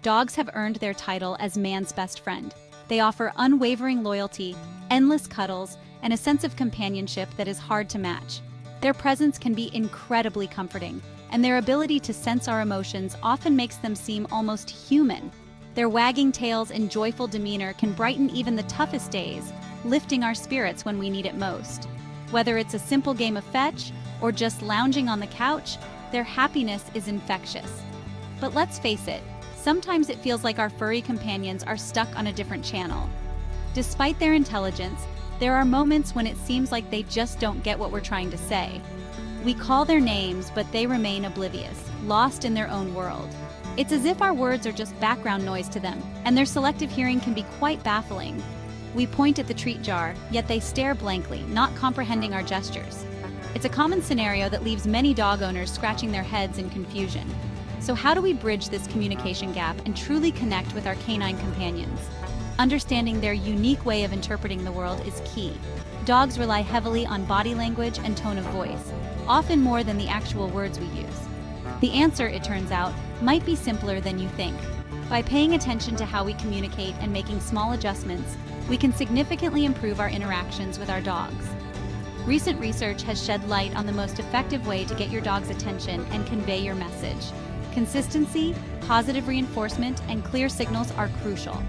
dogs have earned their title as man's best friend. They offer unwavering loyalty, endless cuddles, and a sense of companionship that is hard to match. Their presence can be incredibly comforting, and their ability to sense our emotions often makes them seem almost human. Their wagging tails and joyful demeanor can brighten even the toughest days, lifting our spirits when we need it most. Whether it's a simple game of fetch or just lounging on the couch, their happiness is infectious. But let's face it, sometimes it feels like our furry companions are stuck on a different channel. Despite their intelligence, there are moments when it seems like they just don't get what we're trying to say. We call their names, but they remain oblivious, lost in their own world. It's as if our words are just background noise to them, and their selective hearing can be quite baffling. We point at the treat jar, yet they stare blankly, not comprehending our gestures. It's a common scenario that leaves many dog owners scratching their heads in confusion. So how do we bridge this communication gap and truly connect with our canine companions? Understanding their unique way of interpreting the world is key. Dogs rely heavily on body language and tone of voice, often more than the actual words we use. The answer, it turns out, might be simpler than you think. By paying attention to how we communicate and making small adjustments, we can significantly improve our interactions with our dogs. Recent research has shed light on the most effective way to get your dog's attention and convey your message. Consistency, positive reinforcement, and clear signals are crucial.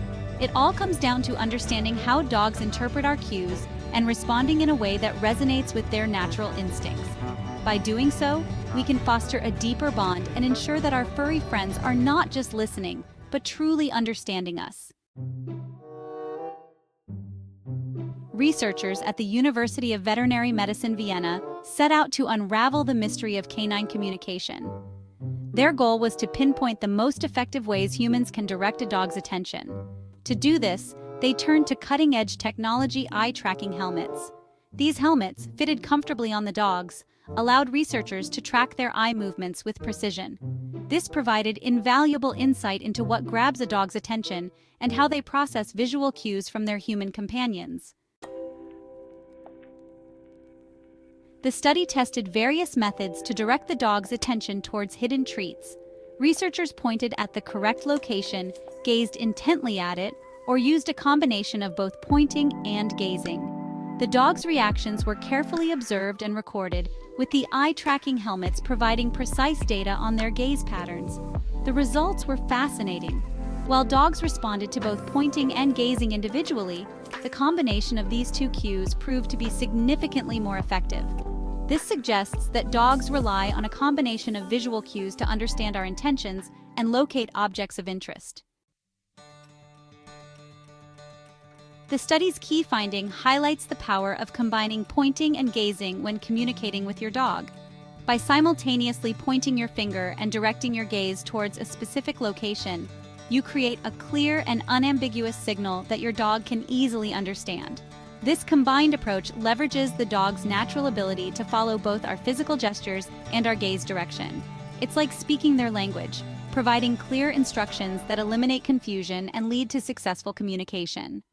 It all comes down to understanding how dogs interpret our cues and responding in a way that resonates with their natural instincts. By doing so, we can foster a deeper bond and ensure that our furry friends are not just listening, but truly understanding us. Researchers at the University of Veterinary Medicine Vienna set out to unravel the mystery of canine communication. Their goal was to pinpoint the most effective ways humans can direct a dog's attention. To do this, they turned to cutting-edge technology eye-tracking helmets. These helmets, fitted comfortably on the dogs, allowed researchers to track their eye movements with precision. This provided invaluable insight into what grabs a dog's attention and how they process visual cues from their human companions. The study tested various methods to direct the dog's attention towards hidden treats. Researchers pointed at the correct location, gazed intently at it, or used a combination of both pointing and gazing. The dog's reactions were carefully observed and recorded, with the eye-tracking helmets providing precise data on their gaze patterns. The results were fascinating. While dogs responded to both pointing and gazing individually, the combination of these two cues proved to be significantly more effective. This suggests that dogs rely on a combination of visual cues to understand our intentions and locate objects of interest. The study's key finding highlights the power of combining pointing and gazing when communicating with your dog. By simultaneously pointing your finger and directing your gaze towards a specific location, you create a clear and unambiguous signal that your dog can easily understand. This combined approach leverages the dog's natural ability to follow both our physical gestures and our gaze direction. It's like speaking their language, providing clear instructions that eliminate confusion and lead to successful communication.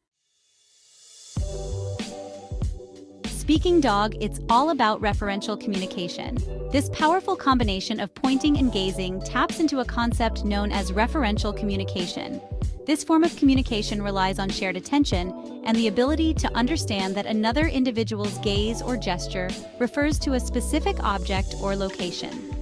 Speaking dog, it's all about referential communication. This powerful combination of pointing and gazing taps into a concept known as referential communication. This form of communication relies on shared attention and the ability to understand that another individual's gaze or gesture refers to a specific object or location.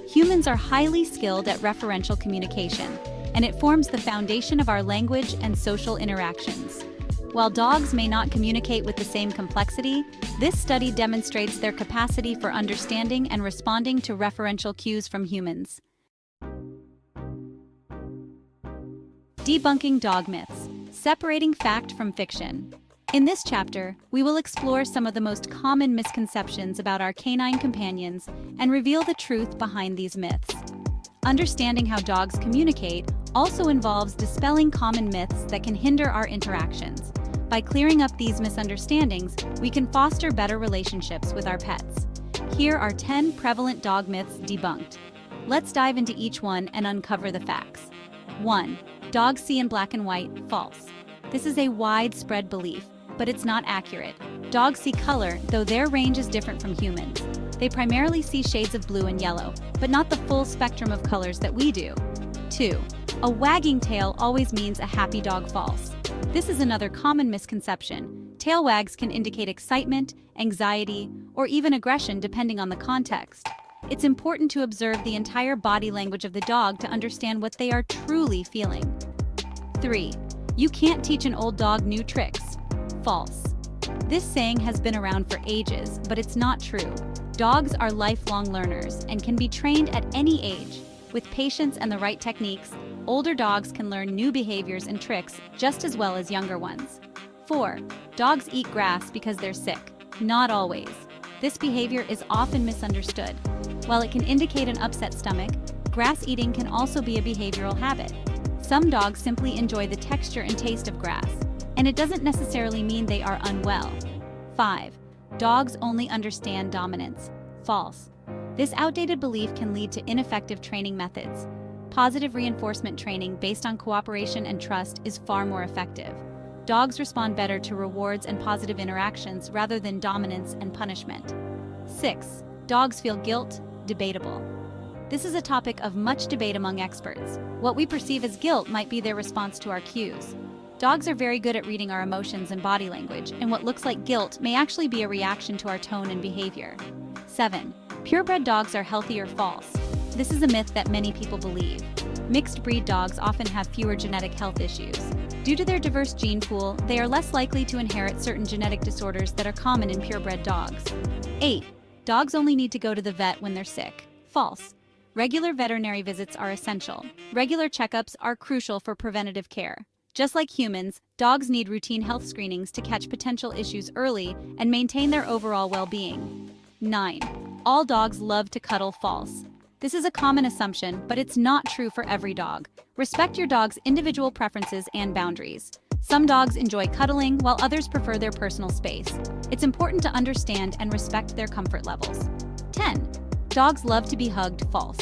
Humans are highly skilled at referential communication, and it forms the foundation of our language and social interactions. While dogs may not communicate with the same complexity, this study demonstrates their capacity for understanding and responding to referential cues from humans. Debunking dog myths, separating fact from fiction. In this chapter, we will explore some of the most common misconceptions about our canine companions and reveal the truth behind these myths. Understanding how dogs communicate also involves dispelling common myths that can hinder our interactions. By clearing up these misunderstandings, we can foster better relationships with our pets. Here are 10 prevalent dog myths debunked. Let's dive into each one and uncover the facts. 1. Dogs see in black and white. False. This is a widespread belief, but it's not accurate. Dogs see color, though their range is different from humans. They primarily see shades of blue and yellow, but not the full spectrum of colors that we do. 2. A wagging tail always means a happy dog. False. This is another common misconception. Tail wags can indicate excitement, anxiety, or even aggression depending on the context. It's important to observe the entire body language of the dog to understand what they are truly feeling. 3. You can't teach an old dog new tricks. False. This saying has been around for ages, but it's not true. Dogs are lifelong learners and can be trained at any age. With patience and the right techniques, older dogs can learn new behaviors and tricks just as well as younger ones. 4. Dogs eat grass because they're sick. Not always. This behavior is often misunderstood. While it can indicate an upset stomach, grass eating can also be a behavioral habit. Some dogs simply enjoy the texture and taste of grass, and it doesn't necessarily mean they are unwell. 5. Dogs only understand dominance. False. This outdated belief can lead to ineffective training methods. Positive reinforcement training based on cooperation and trust is far more effective. Dogs respond better to rewards and positive interactions rather than dominance and punishment. 6. Dogs feel guilt. Debatable. This is a topic of much debate among experts. What we perceive as guilt might be their response to our cues. Dogs are very good at reading our emotions and body language, and what looks like guilt may actually be a reaction to our tone and behavior. 7. Purebred dogs are healthy or false. This is a myth that many people believe. Mixed breed dogs often have fewer genetic health issues. Due to their diverse gene pool, they are less likely to inherit certain genetic disorders that are common in purebred dogs. 8. Dogs only need to go to the vet when they're sick. False. Regular veterinary visits are essential. Regular checkups are crucial for preventative care. Just like humans, dogs need routine health screenings to catch potential issues early and maintain their overall well-being. 9. All dogs love to cuddle. False. This is a common assumption, but it's not true for every dog. Respect your dog's individual preferences and boundaries. Some dogs enjoy cuddling, while others prefer their personal space. It's important to understand and respect their comfort levels. 10. Dogs love to be hugged. False.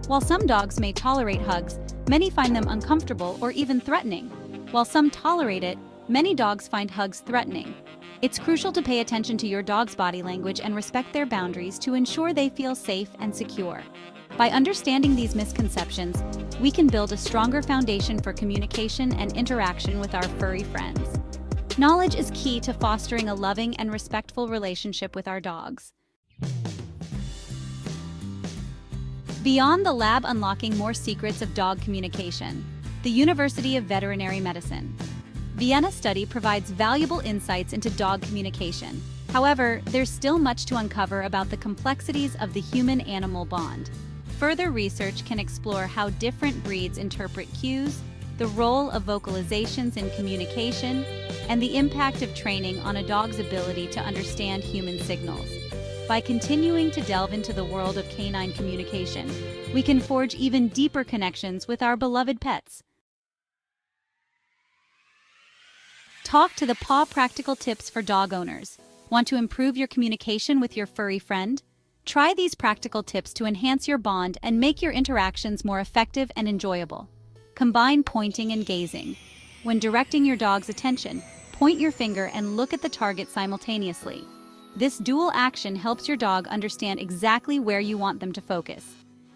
While some dogs may tolerate hugs, many find them uncomfortable or even threatening. While some tolerate it, many dogs find hugs threatening. It's crucial to pay attention to your dog's body language and respect their boundaries to ensure they feel safe and secure. By understanding these misconceptions, we can build a stronger foundation for communication and interaction with our furry friends. Knowledge is key to fostering a loving and respectful relationship with our dogs. Beyond the lab, unlocking more secrets of dog communication. The University of Veterinary Medicine. Vienna study provides valuable insights into dog communication. However, there's still much to uncover about the complexities of the human-animal bond. Further research can explore how different breeds interpret cues, the role of vocalizations in communication, and the impact of training on a dog's ability to understand human signals. By continuing to delve into the world of canine communication, we can forge even deeper connections with our beloved pets. Talk to the paw practical tips for dog owners. Want to improve your communication with your furry friend? Try these practical tips to enhance your bond and make your interactions more effective and enjoyable. Combine pointing and gazing. When directing your dog's attention, point your finger and look at the target simultaneously. This dual action helps your dog understand exactly where you want them to focus,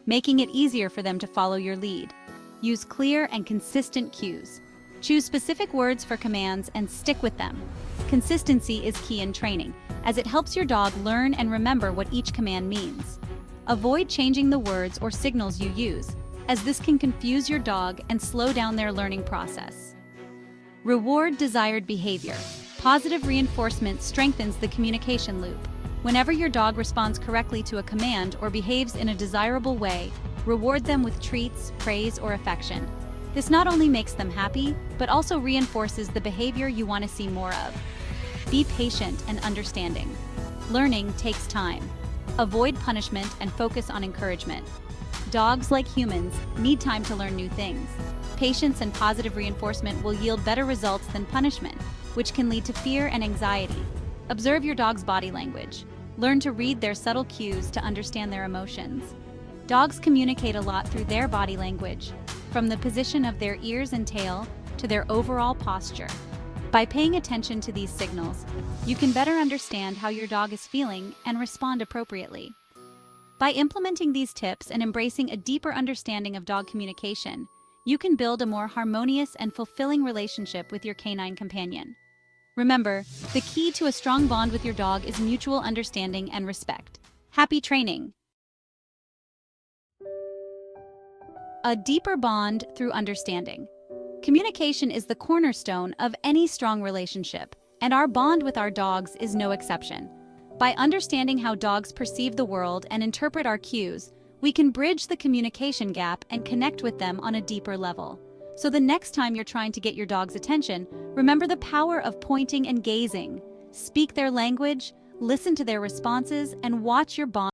making it easier for them to follow your lead. Use clear and consistent cues. Choose specific words for commands and stick with them. Consistency is key in training, as it helps your dog learn and remember what each command means. Avoid changing the words or signals you use, as this can confuse your dog and slow down their learning process. Reward desired behavior. Positive reinforcement strengthens the communication loop. Whenever your dog responds correctly to a command or behaves in a desirable way, reward them with treats, praise, or affection. This not only makes them happy, but also reinforces the behavior you want to see more of. Be patient and understanding. Learning takes time. Avoid punishment and focus on encouragement. Dogs, like humans, need time to learn new things. Patience and positive reinforcement will yield better results than punishment, which can lead to fear and anxiety. Observe your dog's body language. Learn to read their subtle cues to understand their emotions. Dogs communicate a lot through their body language, from the position of their ears and tail to their overall posture. By paying attention to these signals, you can better understand how your dog is feeling and respond appropriately. By implementing these tips and embracing a deeper understanding of dog communication, you can build a more harmonious and fulfilling relationship with your canine companion. Remember, the key to a strong bond with your dog is mutual understanding and respect. Happy training! A deeper bond through understanding. Communication is the cornerstone of any strong relationship, and our bond with our dogs is no exception. By understanding how dogs perceive the world and interpret our cues, we can bridge the communication gap and connect with them on a deeper level. So the next time you're trying to get your dog's attention, remember the power of pointing and gazing. Speak their language, listen to their responses, and watch your bond